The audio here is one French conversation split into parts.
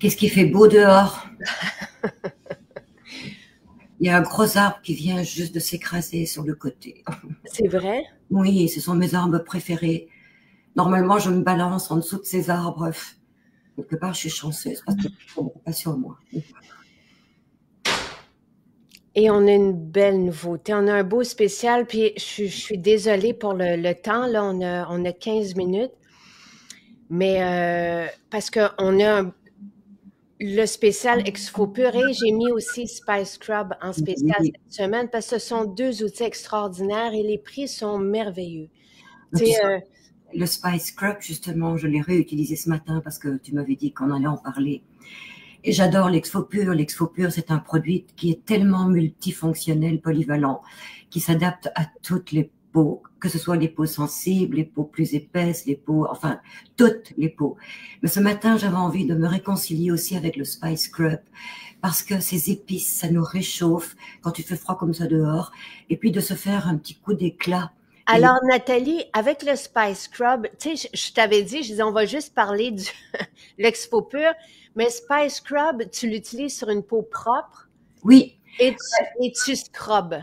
Qu'est-ce qui fait beau dehors? Il y a un gros arbre qui vient juste de s'écraser sur le côté. C'est vrai? Oui, ce sont mes arbres préférés. Normalement, je me balance en dessous de ces arbres. Quelque part, je suis chanceuse parce qu'ils ne tombent pas sur moi. Et on a une belle nouveauté. On a un beau spécial, puis je suis désolée pour le temps. Là, on a 15 minutes. Mais parce qu'on a le spécial Exfo Purée, j'ai mis aussi Spice Scrub en spécial Oui. cette semaine parce que ce sont deux outils extraordinaires et les prix sont merveilleux. Le Spice Scrub, justement, je l'ai réutilisé ce matin parce que tu m'avais dit qu'on allait en parler. Et j'adore l'Exfo Pure. L'Exfo Pure, c'est un produit qui est tellement multifonctionnel, polyvalent, qui s'adapte à toutes les peaux, que ce soit les peaux sensibles, les peaux plus épaisses, les peaux, enfin, toutes les peaux. Mais ce matin, j'avais envie de me réconcilier aussi avec le Spice Scrub parce que ces épices, ça nous réchauffe quand tu fais froid comme ça dehors, et puis de se faire un petit coup d'éclat. Alors, Nathalie, avec le Spice Scrub, tu sais, je t'avais dit, je disais, on va juste parler du l'Exfo Pure, mais Spice Scrub, tu l'utilises sur une peau propre? Oui. Et tu scrubs?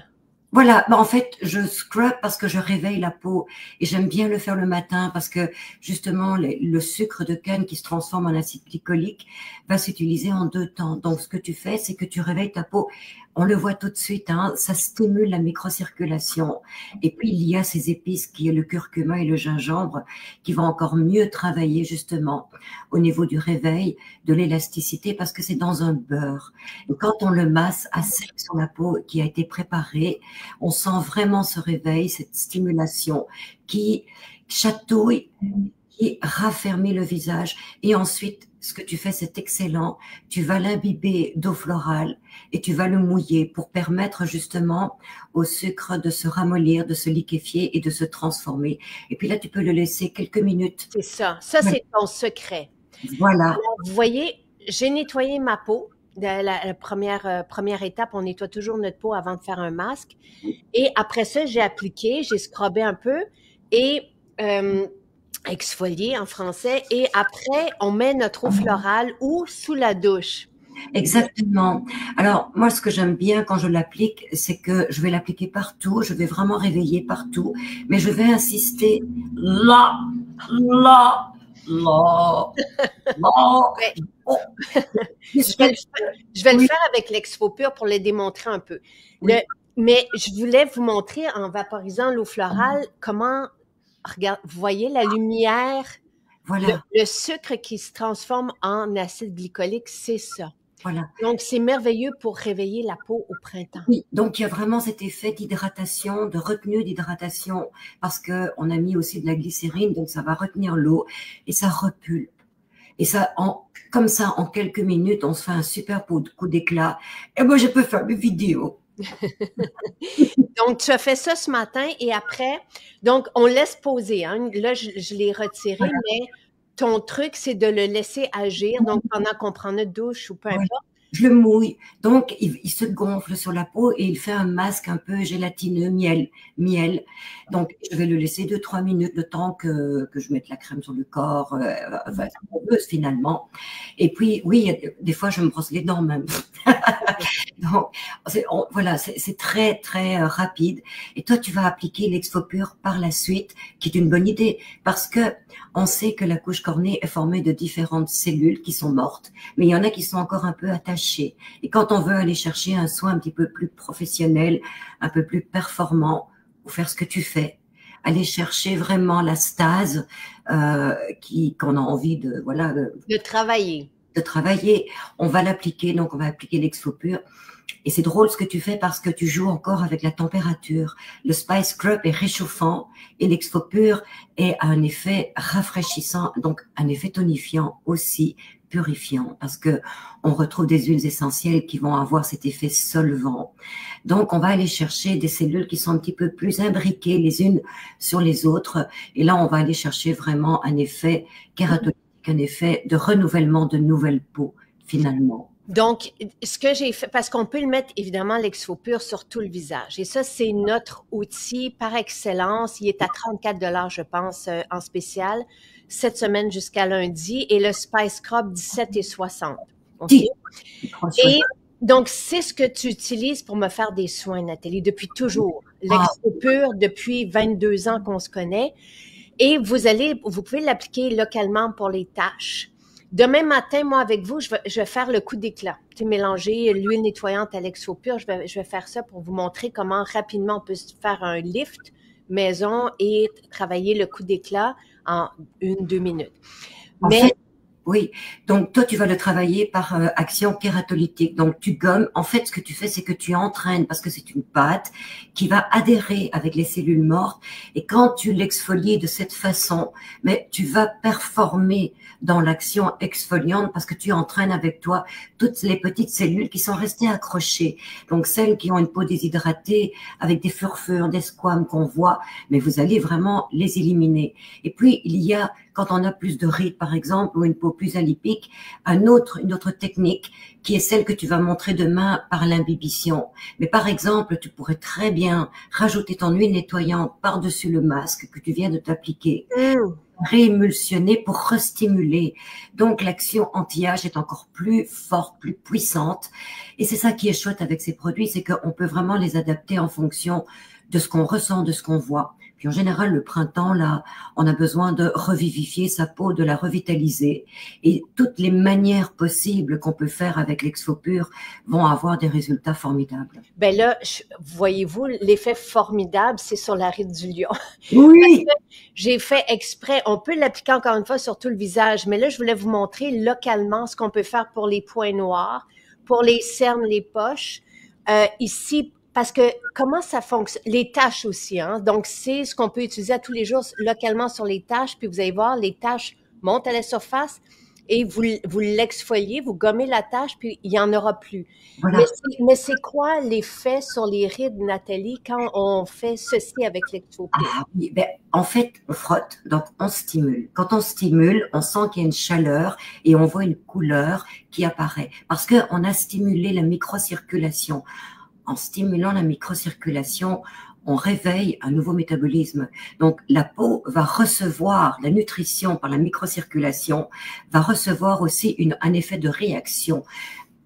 Voilà, en fait, je scrub parce que je réveille la peau et j'aime bien le faire le matin parce que justement le sucre de canne qui se transforme en acide glycolique va s'utiliser en 2 temps. Donc, ce que tu fais, c'est que tu réveilles ta peau. On le voit tout de suite, hein, ça stimule la microcirculation. Et puis, il y a ces épices qui est le curcuma et le gingembre qui vont encore mieux travailler justement au niveau du réveil, de l'élasticité parce que c'est dans un beurre. Et quand on le masse à sec sur la peau qui a été préparée, on sent vraiment ce réveil, cette stimulation qui chatouille, qui raffermit le visage. Et ensuite, ce que tu fais, c'est excellent. Tu vas l'imbiber d'eau florale et tu vas le mouiller pour permettre justement au sucre de se ramollir, de se liquéfier et de se transformer. Et puis là, tu peux le laisser quelques minutes. C'est ça. Ça, c'est ton secret. Voilà. Alors, vous voyez, j'ai nettoyé ma peau. La première étape, on nettoie toujours notre peau avant de faire un masque. Et après ça, j'ai scrubbé un peu et exfolié en français. Et après, on met notre eau florale ou sous la douche. Exactement. Alors, moi, ce que j'aime bien quand je l'applique, c'est que je vais l'appliquer partout, je vais vraiment réveiller partout, mais je vais insister là. Oh. Je vais le faire avec l'Exfo Pure pour le démontrer un peu. Oui. Mais je voulais vous montrer en vaporisant l'eau florale comment, regarde, vous voyez la lumière, voilà. Le sucre qui se transforme en acide glycolique, c'est ça. Voilà. Donc, c'est merveilleux pour réveiller la peau au printemps. Oui, donc il y a vraiment cet effet d'hydratation, de retenue d'hydratation, parce que on a mis aussi de la glycérine, donc ça va retenir l'eau et ça repulpe. Et ça, comme ça, en quelques minutes, on se fait un super coup d'éclat. Et moi, je peux faire mes vidéos. Donc, tu as fait ça ce matin et après, donc on laisse poser. Hein. Là, je l'ai retiré, voilà. Mais ton truc, c'est de le laisser agir. Donc, pendant qu'on prend notre douche ou peu importe. Je le mouille. Donc, il se gonfle sur la peau et il fait un masque un peu gélatineux, miel. Donc, je vais le laisser 2-3 minutes, le temps que je mette la crème sur le corps, enfin, finalement. Et puis, oui, des fois, je me brosse les dents même. Donc, voilà, c'est très, très rapide. Et toi, tu vas appliquer l'Exfo Pure par la suite, qui est une bonne idée, parce que on sait que la couche cornée est formée de différentes cellules qui sont mortes, mais il y en a qui sont encore un peu attachées. Et quand on veut aller chercher un soin un petit peu plus professionnel, un peu plus performant, ou faire ce que tu fais, aller chercher vraiment la stase qu'on a envie de travailler. De travailler, on va l'appliquer, donc on va appliquer l'Exfo Pure. Et c'est drôle ce que tu fais parce que tu joues encore avec la température. Le Spice Scrub est réchauffant et l'Exfo Pure est un effet rafraîchissant, donc un effet tonifiant aussi, purifiant, parce que on retrouve des huiles essentielles qui vont avoir cet effet solvant. Donc, on va aller chercher des cellules qui sont un petit peu plus imbriquées les unes sur les autres. Et là, on va aller chercher vraiment un effet kératolique, un effet de renouvellement de nouvelles peaux, finalement. Donc, ce que j'ai fait, parce qu'on peut le mettre évidemment l'Exfopur sur tout le visage. Et ça, c'est notre outil par excellence. Il est à 34 $, je pense, en spécial, cette semaine jusqu'à lundi. Et le Spice Scrub, 17,60 $. Okay? Et donc, c'est ce que tu utilises pour me faire des soins, Nathalie, depuis toujours. L'Exfopur, depuis 22 ans qu'on se connaît. Et vous pouvez l'appliquer localement pour les taches. Demain matin, moi, avec vous, je vais faire le coup d'éclat. Tu sais, mélanger l'huile nettoyante à l'Exfopur. Je vais faire ça pour vous montrer comment rapidement on peut faire un lift maison et travailler le coup d'éclat en 1-2 minutes. Mais oui, donc toi tu vas le travailler par action kératolytique. Donc tu gommes. En fait, ce que tu fais, c'est que tu entraînes parce que c'est une pâte qui va adhérer avec les cellules mortes. Et quand tu l'exfolies de cette façon, mais tu vas performer dans l'action exfoliante parce que tu entraînes avec toi toutes les petites cellules qui sont restées accrochées. Donc celles qui ont une peau déshydratée avec des furfures, des squames qu'on voit, mais vous allez vraiment les éliminer. Et puis il y a, quand on a plus de rides par exemple ou une peau plus alipique, une autre technique qui est celle que tu vas montrer demain par l'imbibition. Mais par exemple, tu pourrais très bien rajouter ton huile nettoyante par-dessus le masque que tu viens de t'appliquer. Réémulsionner pour restimuler. Donc l'action anti-âge est encore plus forte, plus puissante. Et c'est ça qui est chouette avec ces produits, c'est qu'on peut vraiment les adapter en fonction de ce qu'on ressent, de ce qu'on voit. Puis en général, le printemps, là, on a besoin de revivifier sa peau, de la revitaliser. Et toutes les manières possibles qu'on peut faire avec l'Exfopur vont avoir des résultats formidables. Ben là, voyez-vous, l'effet formidable, c'est sur la ride du lion. Oui! J'ai fait exprès, on peut l'appliquer encore une fois sur tout le visage, mais là, je voulais vous montrer localement ce qu'on peut faire pour les points noirs, pour les cernes, les poches. Ici, parce que comment ça fonctionne? Les taches aussi, hein? Donc, c'est ce qu'on peut utiliser à tous les jours localement sur les taches. Puis vous allez voir, les taches montent à la surface et vous l'exfoliez, vous gommez la tache, puis il n'y en aura plus. Voilà. Mais c'est quoi l'effet sur les rides, Nathalie, quand on fait ceci avec l'Exfopur? Oui, ben, en fait, on frotte, donc on stimule. Quand on stimule, on sent qu'il y a une chaleur et on voit une couleur qui apparaît. Parce qu'on a stimulé la microcirculation. En stimulant la microcirculation, on réveille un nouveau métabolisme. Donc, la peau va recevoir la nutrition par la microcirculation, va recevoir aussi un effet de réaction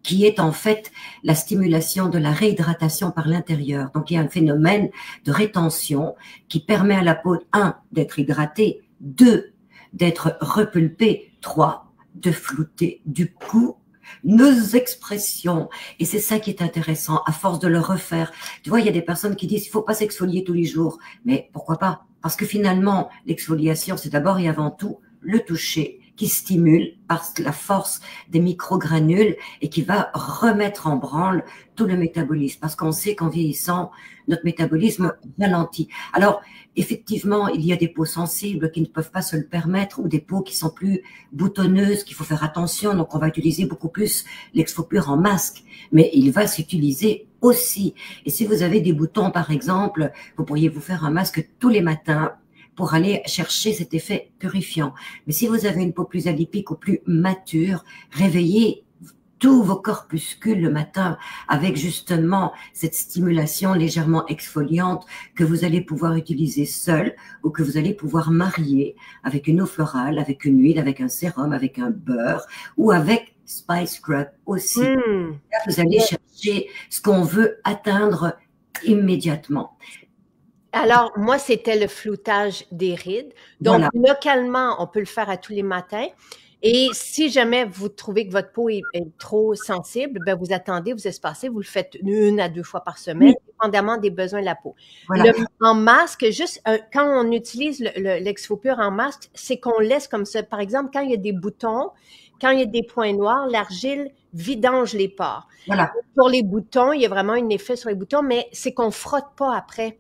qui est en fait la stimulation de la réhydratation par l'intérieur. Donc, il y a un phénomène de rétention qui permet à la peau, 1, d'être hydratée, 2, d'être repulpée, 3, de flouter du coup nos expressions. Et c'est ça qui est intéressant, à force de le refaire. Tu vois, il y a des personnes qui disent, il faut pas s'exfolier tous les jours. Mais pourquoi pas? Parce que finalement, l'exfoliation, c'est d'abord et avant tout le toucher qui stimule par la force des microgranules et qui va remettre en branle tout le métabolisme. Parce qu'on sait qu'en vieillissant, notre métabolisme ralentit. Alors, effectivement, il y a des peaux sensibles qui ne peuvent pas se le permettre ou des peaux qui sont plus boutonneuses, qu'il faut faire attention. Donc, on va utiliser beaucoup plus l'Exfopur en masque. Mais il va s'utiliser aussi. Et si vous avez des boutons, par exemple, vous pourriez vous faire un masque tous les matins pour aller chercher cet effet purifiant. Mais si vous avez une peau plus alipique ou plus mature, réveillez tous vos corpuscules le matin avec justement cette stimulation légèrement exfoliante que vous allez pouvoir utiliser seul ou que vous allez pouvoir marier avec une eau florale, avec une huile, avec un sérum, avec un beurre ou avec Spice Scrub aussi. Là, vous allez chercher ce qu'on veut atteindre immédiatement. Alors, moi, c'était le floutage des rides. Donc, voilà. Localement, on peut le faire à tous les matins. Et si jamais vous trouvez que votre peau est trop sensible, ben vous attendez, vous espacez, vous le faites 1 à 2 fois par semaine, dépendamment des besoins de la peau. Voilà. En masque, juste quand on utilise l'Exfopur en masque, c'est qu'on laisse comme ça. Par exemple, quand il y a des boutons, quand il y a des points noirs, l'argile vidange les pores. Voilà. Pour les boutons, il y a vraiment un effet sur les boutons, mais c'est qu'on frotte pas après.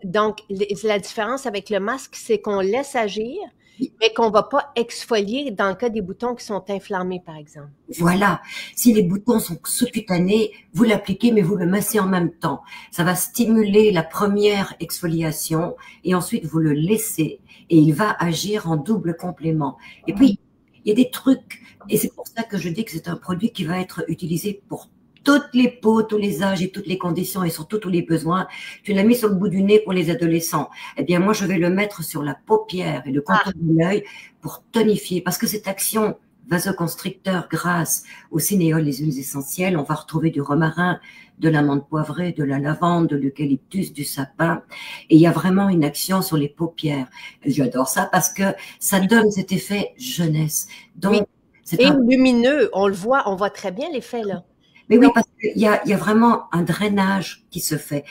Donc, la différence avec le masque, c'est qu'on laisse agir, mais qu'on ne va pas exfolier dans le cas des boutons qui sont inflammés, par exemple. Voilà. Si les boutons sont sous-cutanés, vous l'appliquez, mais vous le massez en même temps. Ça va stimuler la première exfoliation et ensuite vous le laissez et il va agir en double complément. Et puis, il y a des trucs Et c'est pour ça que je dis que c'est un produit qui va être utilisé pour toutes les peaux, tous les âges et toutes les conditions et surtout tous les besoins. Tu l'as mis sur le bout du nez pour les adolescents. Eh bien, moi, je vais le mettre sur la paupière et le contour de l'œil pour tonifier parce que cette action vasoconstricteur grâce au cinéole, les huiles essentielles, on va retrouver du romarin, de l'amande poivrée, de la lavande, de l'eucalyptus, du sapin. Et il y a vraiment une action sur les paupières. J'adore ça parce que ça donne cet effet jeunesse. Donc, oui. Et lumineux, on le voit, on voit très bien l'effet là. Mais oui, parce qu'il y a vraiment un drainage qui se fait.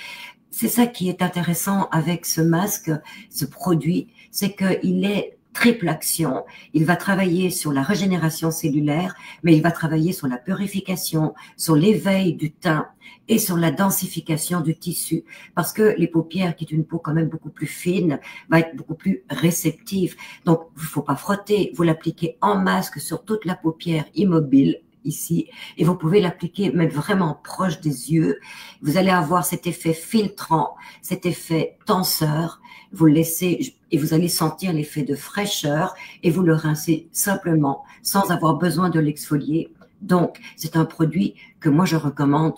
C'est ça qui est intéressant avec ce masque, ce produit, c'est qu'il est triple action. Il va travailler sur la régénération cellulaire, mais il va travailler sur la purification, sur l'éveil du teint et sur la densification du tissu. Parce que les paupières, qui est une peau quand même beaucoup plus fine, va être beaucoup plus réceptive. Donc, il ne faut pas frotter. Vous l'appliquez en masque sur toute la paupière immobile, ici, et vous pouvez l'appliquer même vraiment proche des yeux. Vous allez avoir cet effet filtrant, cet effet tenseur. Vous le laissez et vous allez sentir l'effet de fraîcheur et vous le rincez simplement sans avoir besoin de l'exfolier. Donc, c'est un produit que moi je recommande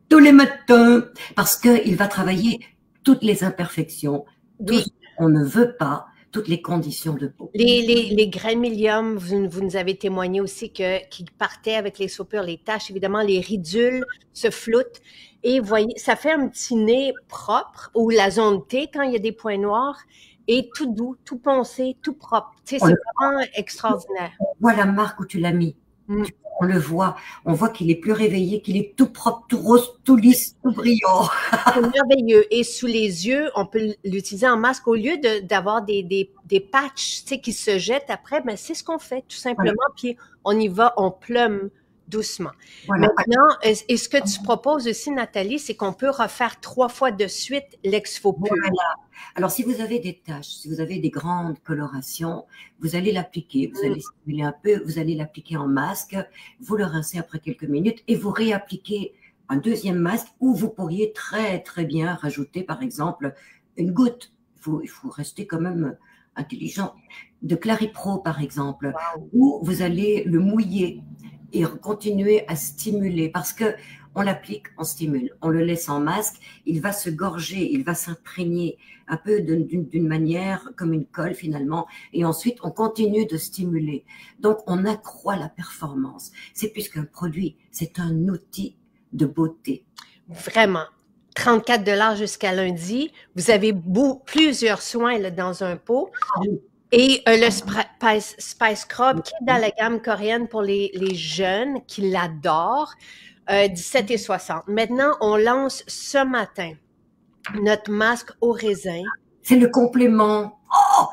tous les matins parce qu'il va travailler toutes les imperfections, tout ce qu'on ne veut pas, toutes les conditions de peau. Les grains milium, vous nous avez témoigné aussi qu'ils partaient avec les soupures, les taches, évidemment, les ridules se floutent. Et voyez, ça fait un petit nez propre, ou la zone T quand il y a des points noirs, et tout doux, tout poncé, tout propre. Tu sais, c'est vraiment extraordinaire. On voit la marque où tu l'as mis. On le voit. On voit qu'il est plus réveillé, qu'il est tout propre, tout rose, tout lisse, tout brillant. C'est merveilleux. Et sous les yeux, on peut l'utiliser en masque. Au lieu d'avoir des patchs, tu sais, qui se jettent après, ben, c'est ce qu'on fait, tout simplement. Voilà. Puis on y va, on plume doucement. Voilà. Maintenant, et ce que tu proposes aussi, Nathalie, c'est qu'on peut refaire 3 fois de suite l'exfo-pur. Voilà. Alors, si vous avez des taches, si vous avez des grandes colorations, vous allez l'appliquer, vous allez stimuler un peu, vous allez l'appliquer en masque, vous le rincez après quelques minutes et vous réappliquez un deuxième masque où vous pourriez très, très bien rajouter, par exemple, une goutte. Il faut rester quand même intelligent. De Claripro, par exemple, où vous allez le mouiller et continuer à stimuler parce que on l'applique, on stimule, on le laisse en masque, il va se gorger, il va s'imprégner un peu d'une manière comme une colle finalement, et ensuite on continue de stimuler. Donc on accroît la performance. C'est plus qu'un produit, c'est un outil de beauté. Vraiment. 34 $ jusqu'à lundi. Vous avez plusieurs soins là, dans un pot. Et le Spice Scrub qui est dans la gamme coréenne pour les jeunes qui l'adorent. 17,60 $. Maintenant, on lance ce matin notre masque au raisin. C'est le complément. Oh!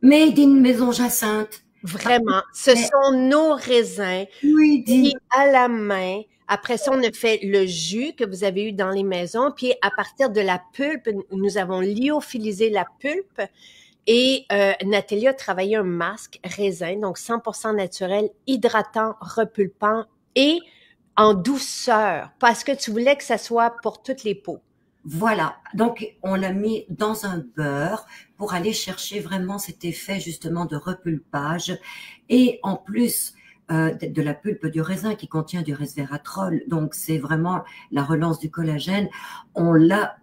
Made in Maison Jacinthe. Vraiment. Ce sont nos raisins qui, à la main. Après ça, on a fait le jus que vous avez eu dans les maisons. Puis, à partir de la pulpe, nous avons lyophilisé la pulpe. Et Nathalie a travaillé un masque raisin, donc 100% naturel, hydratant, repulpant et en douceur, parce que tu voulais que ça soit pour toutes les peaux. Voilà, donc on l'a mis dans un beurre pour aller chercher vraiment cet effet justement de repulpage. Et en plus de la pulpe du raisin qui contient du resveratrol, donc c'est vraiment la relance du collagène, on l'a,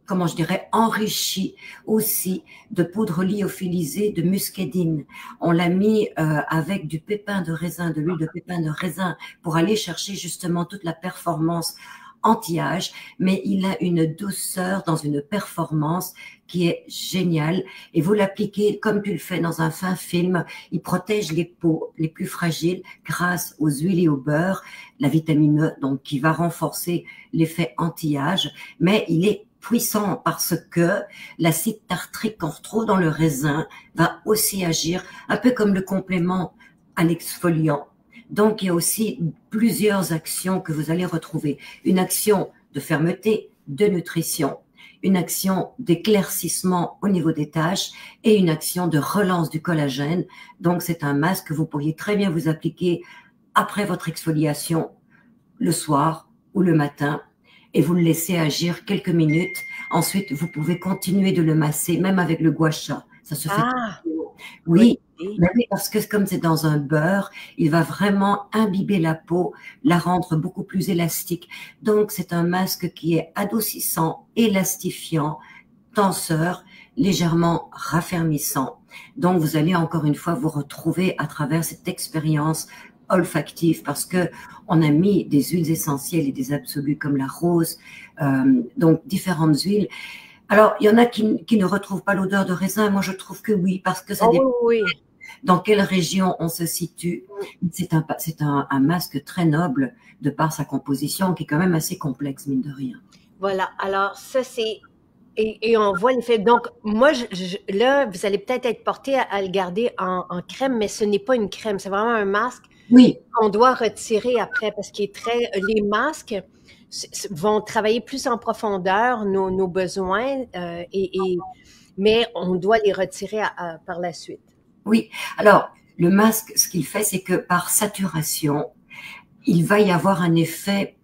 comment je dirais, enrichi aussi de poudre lyophilisée de muscadine. On l'a mis avec du pépin de raisin, de l'huile de pépin de raisin pour aller chercher justement toute la performance anti-âge, mais il a une douceur dans une performance qui est géniale. Et vous l'appliquez comme tu le fais dans un fin film. Il protège les peaux les plus fragiles grâce aux huiles et au beurre, la vitamine E, donc qui va renforcer l'effet anti-âge, mais il est puissant parce que l'acide tartrique qu'on retrouve dans le raisin va aussi agir un peu comme le complément à l'exfoliant. Donc, il y a aussi plusieurs actions que vous allez retrouver. Une action de fermeté, de nutrition, une action d'éclaircissement au niveau des taches et une action de relance du collagène. Donc, c'est un masque que vous pourriez très bien vous appliquer après votre exfoliation le soir ou le matin et vous le laissez agir quelques minutes. Ensuite, vous pouvez continuer de le masser, même avec le gua sha. Ça se fait. Ah, Oui. Ben oui, parce que comme c'est dans un beurre, il va vraiment imbiber la peau, la rendre beaucoup plus élastique. Donc, c'est un masque qui est adoucissant, élastifiant, tenseur, légèrement raffermissant. Donc, vous allez encore une fois vous retrouver à travers cette expérience olfactive parce que on a mis des huiles essentielles et des absolus comme la rose, donc différentes huiles. Alors, il y en a qui ne retrouvent pas l'odeur de raisin. Moi, je trouve que oui, parce que ça dépend dans quelle région on se situe. C'est un masque très noble de par sa composition qui est quand même assez complexe, mine de rien. Voilà. Alors, ça, c'est... Et on voit l'effet. Donc, moi, là, vous allez peut-être être porté à le garder en crème, mais ce n'est pas une crème. C'est vraiment un masque qu'on doit retirer après parce qu'il est très... Les masques vont travailler plus en profondeur nos besoins, mais on doit les retirer par la suite. Oui. Alors, le masque, ce qu'il fait, c'est que par saturation, il va y avoir un effet.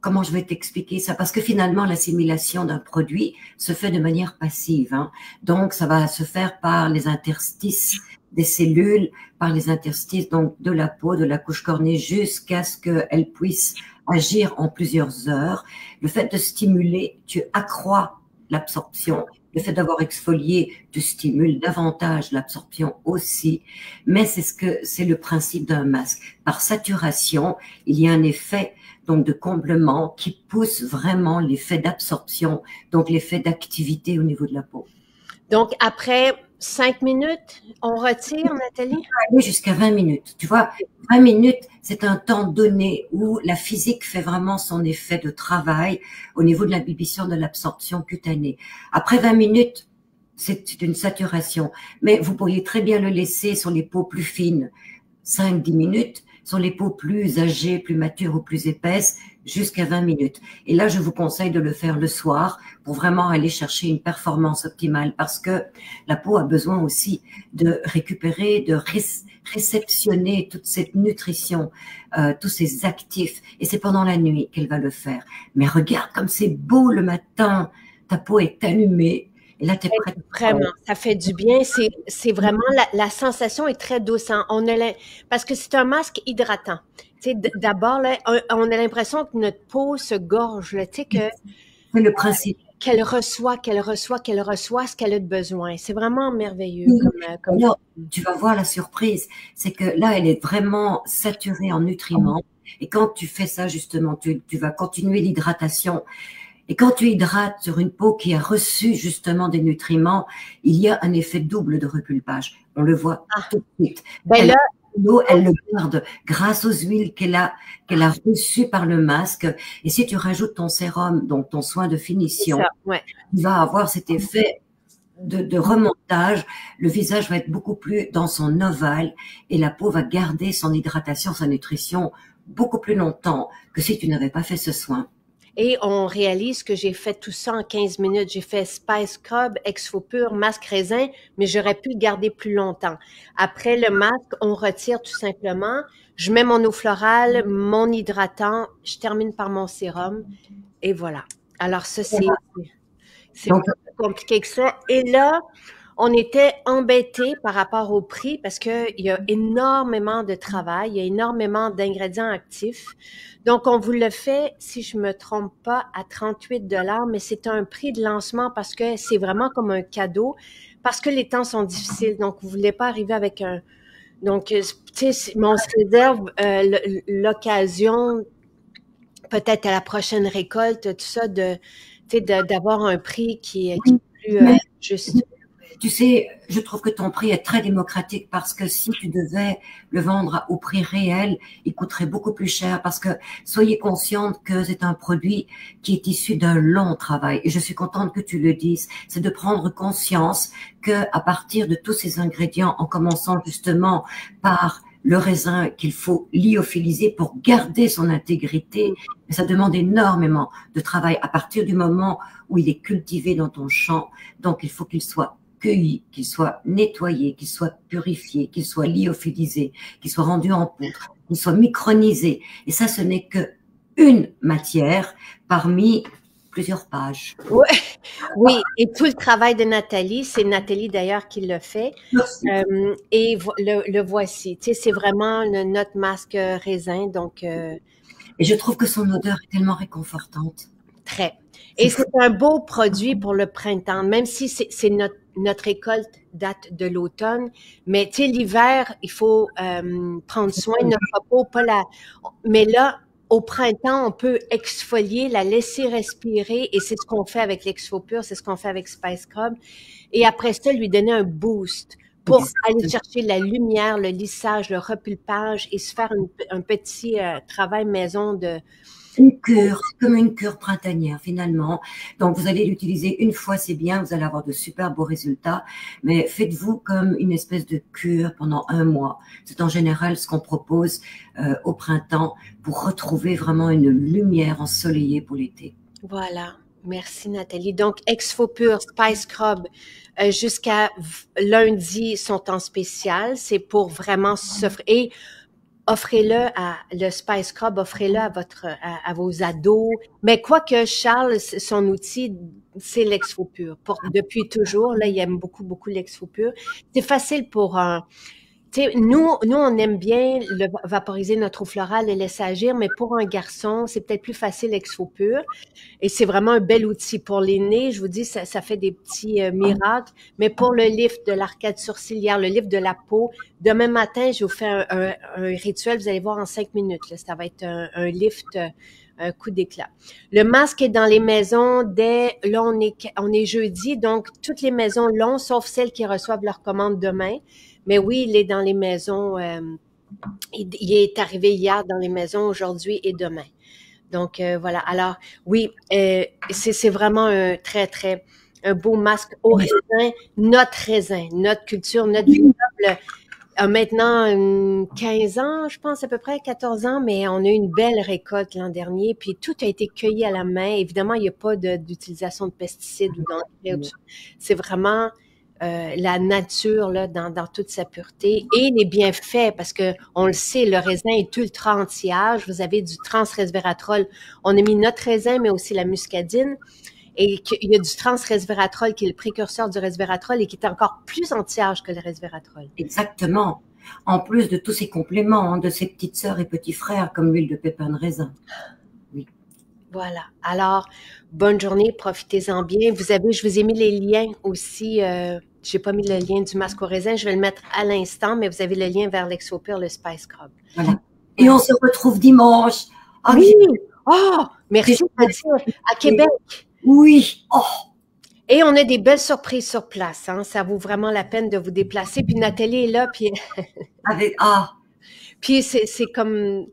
Comment je vais t'expliquer ça? Parce que finalement, l'assimilation d'un produit se fait de manière passive. Hein. Donc, ça va se faire par les interstices des cellules, par les interstices donc de la peau, de la couche cornée, jusqu'à ce qu'elle puisse agir en plusieurs heures. Le fait de stimuler, tu accrois l'absorption. Le fait d'avoir exfolié, tu stimules davantage l'absorption aussi. Mais c'est le principe d'un masque. Par saturation, il y a un effet donc de comblement qui pousse vraiment l'effet d'absorption, donc l'effet d'activité au niveau de la peau. Donc, après 5 minutes, on retire, Nathalie? Oui, jusqu'à 20 minutes. Tu vois, 20 minutes, c'est un temps donné où la physique fait vraiment son effet de travail au niveau de l'imbibition de l'absorption cutanée. Après 20 minutes, c'est une saturation. Mais vous pourriez très bien le laisser sur les peaux plus fines, 5-10 minutes, sur les peaux plus âgées, plus matures ou plus épaisses, jusqu'à 20 minutes. Et là, je vous conseille de le faire le soir pour vraiment aller chercher une performance optimale parce que la peau a besoin aussi de récupérer, de réceptionner toute cette nutrition, tous ces actifs. Et c'est pendant la nuit qu'elle va le faire. Mais regarde comme c'est beau le matin, ta peau est allumée. Et là, t'es prête. Vraiment, ça fait du bien. C'est vraiment, la sensation est très douce. Hein. Parce que c'est un masque hydratant. Tu sais, d'abord, là, on a l'impression que notre peau se gorge, tu sais, que c'est le principe. Qu'elle reçoit ce qu'elle a de besoin. C'est vraiment merveilleux. Alors, tu vas voir la surprise, c'est que là, elle est vraiment saturée en nutriments. Et quand tu fais ça, justement, tu vas continuer l'hydratation. Et quand tu hydrates sur une peau qui a reçu justement des nutriments, il y a un effet double de repulpage. On le voit tout de suite. L'eau, elle le garde grâce aux huiles qu'elle a reçues par le masque. Et si tu rajoutes ton sérum, donc ton soin de finition, tu vas avoir cet effet de remontage. Le visage va être beaucoup plus dans son ovale et la peau va garder son hydratation, sa nutrition beaucoup plus longtemps que si tu n'avais pas fait ce soin. Et on réalise que j'ai fait tout ça en 15 minutes. J'ai fait Spice Scrub, Exfo Pur, masque raisin, mais j'aurais pu le garder plus longtemps. Après le masque, on retire tout simplement. Je mets mon eau florale, mon hydratant, je termine par mon sérum et voilà. Alors ça, c'est plus compliqué que ça. Et là, on était embêtés par rapport au prix parce qu'il y a énormément de travail, il y a énormément d'ingrédients actifs. Donc, on vous le fait, si je me trompe pas, à 38 $, mais c'est un prix de lancement parce que c'est vraiment comme un cadeau, parce que les temps sont difficiles. Donc, vous voulez pas arriver avec un... Donc, tu sais, on se réserve l'occasion, peut-être à la prochaine récolte, tout ça, d'avoir un prix qui est plus juste. Tu sais, je trouve que ton prix est très démocratique parce que si tu devais le vendre au prix réel, il coûterait beaucoup plus cher parce que soyez consciente que c'est un produit qui est issu d'un long travail. Et je suis contente que tu le dises. C'est de prendre conscience que à partir de tous ces ingrédients, en commençant justement par le raisin qu'il faut lyophiliser pour garder son intégrité, ça demande énormément de travail à partir du moment où il est cultivé dans ton champ. Donc, il faut qu'il soit cueilli, qu'il soit nettoyé, qu'il soit purifié, qu'il soit lyophilisé, qu'il soit rendu en poudre, qu'il soit micronisé. Et ça, ce n'est que une matière parmi plusieurs pages. Ouais, oui, et tout le travail de Nathalie, c'est Nathalie d'ailleurs qui le fait. Merci. Et le voici. Tu sais, c'est vraiment notre masque raisin, donc Et je trouve que son odeur est tellement réconfortante. très. Et c'est un beau produit pour le printemps, même si c'est notre récolte date de l'automne. Mais tu sais, l'hiver, il faut prendre soin de notre peau, pas la. Mais là, au printemps, on peut exfolier, la laisser respirer, et c'est ce qu'on fait avec l'Exfopur, c'est ce qu'on fait avec Spice Scrub. Et après ça, lui donner un boost pour aller chercher la lumière, le lissage, le repulpage et se faire un petit travail maison de... Une cure, comme une cure printanière finalement. Donc vous allez l'utiliser une fois, c'est bien, vous allez avoir de super beaux résultats, mais faites-vous comme une espèce de cure pendant 1 mois. C'est en général ce qu'on propose au printemps pour retrouver vraiment une lumière ensoleillée pour l'été. Voilà. Merci Nathalie. Donc, Exfopur, Spice Scrub, jusqu'à lundi sont en spécial. C'est pour vraiment s'offrir. Et offrez-le le Spice Scrub, offrez-le à vos ados. Mais quoique Charles, son outil, c'est l'Exfopur. Depuis toujours, là, il aime beaucoup, beaucoup l'Exfopur. C'est facile pour un... Tu sais, nous, on aime bien vaporiser notre eau florale et laisser agir, mais pour un garçon, c'est peut-être plus facile Exfopur. Et c'est vraiment un bel outil. Pour les nez, je vous dis, ça fait des petits miracles. Mais pour le lift de l'arcade sourcilière, le lift de la peau, demain matin, je vous fais un rituel, vous allez voir en 5 minutes. Là, ça va être un lift, un coup d'éclat. Le masque est dans les maisons là, on est jeudi, donc toutes les maisons l'ont, sauf celles qui reçoivent leur commande demain. Mais oui, il est dans les maisons. Il est arrivé hier dans les maisons, aujourd'hui et demain. Donc, voilà. Alors, oui, c'est vraiment un un beau masque au raisin, notre culture, notre vignoble a maintenant 15 ans, je pense à peu près, 14 ans, mais on a eu une belle récolte l'an dernier, puis tout a été cueilli à la main. Évidemment, il n'y a pas d'utilisation de pesticides ou d'engrais. C'est vraiment la nature là, dans toute sa pureté et les bienfaits, parce que on le sait, le raisin est ultra anti-âge. Vous avez du transresveratrol. On a mis notre raisin, mais aussi la muscadine. Et il y a du transresveratrol qui est le précurseur du resveratrol et qui est encore plus anti-âge que le resveratrol. Exactement. En plus de tous ces compléments, de ses petites sœurs et petits frères, comme l'huile de pépin de raisin. Oui. Voilà. Alors, bonne journée, profitez-en bien. Je vous ai mis les liens aussi. J'ai pas mis le lien du masque au raisin, je vais le mettre à l'instant, mais vous avez le lien vers l'Exfopur, le Spice Scrub. Voilà. Et on se retrouve dimanche. Ah, oui! Oh! Merci de dire. À Québec. Oui. Oh! Et on a des belles surprises sur place. Hein? Ça vaut vraiment la peine de vous déplacer. Puis Nathalie est là. Puis puis c'est comme...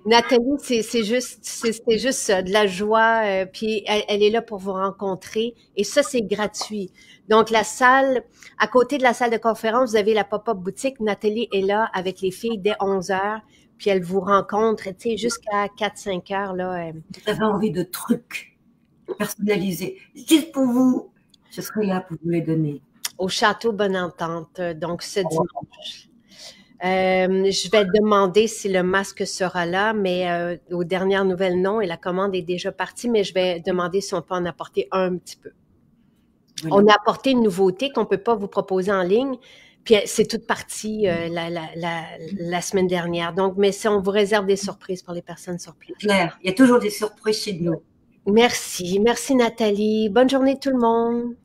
Nathalie, c'est juste ça, de la joie. Puis elle est là pour vous rencontrer. Et ça, c'est gratuit. Donc, la salle, à côté de la salle de conférence, vous avez la pop-up boutique. Nathalie est là avec les filles dès 11h. Puis elle vous rencontre, tu sais, jusqu'à 4-5 heures, là. Vous avez envie de trucs personnalisés, juste pour vous. Je serai là pour vous les donner. Au Château Bonne Entente, donc ce dimanche. Je vais demander si le masque sera là, mais aux dernières nouvelles, non, et la commande est déjà partie, mais je vais demander si on peut en apporter un petit peu. Voilà. On a apporté une nouveauté qu'on peut pas vous proposer en ligne, puis c'est toute partie la semaine dernière. Donc, mais si on vous réserve des surprises pour les personnes sur place. Claire, il y a toujours des surprises chez nous. Merci. Merci Nathalie. Bonne journée tout le monde.